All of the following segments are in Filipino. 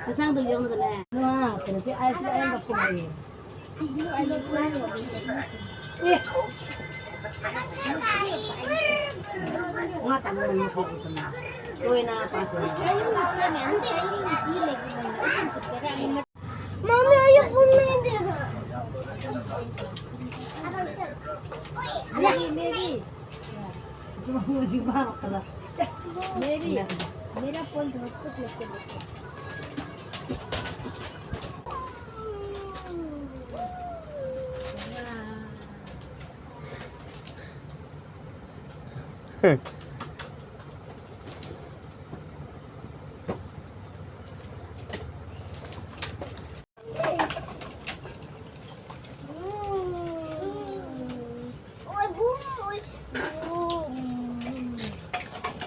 Kasang tulyong na na. Ano, kasi ay sila ay magpumay. Mga tanong mo ko ito na. So, inapas mo. Mami, ayok po na hindi. Mary. Gusto mo music ba? Mary. मेरा phone hotspot लेके देखो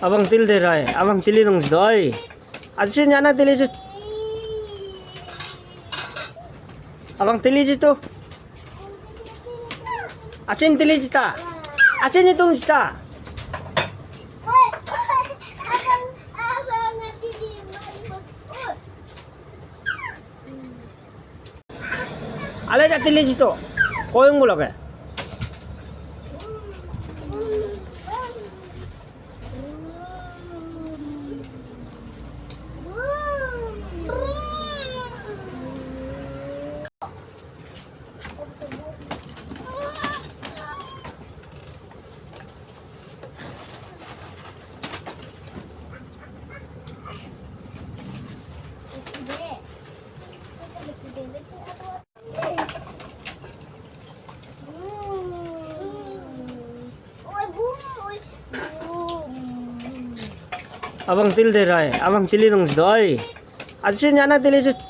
Abang til de rai, abang tili nong doi. Asin yana tili je. Abang tili je to. Asin tili jita. Asin itong jita. Ala ja tili jito. Koyong gulo ke. Abang til de rai, abang tili nong doi. Asin yana tili je.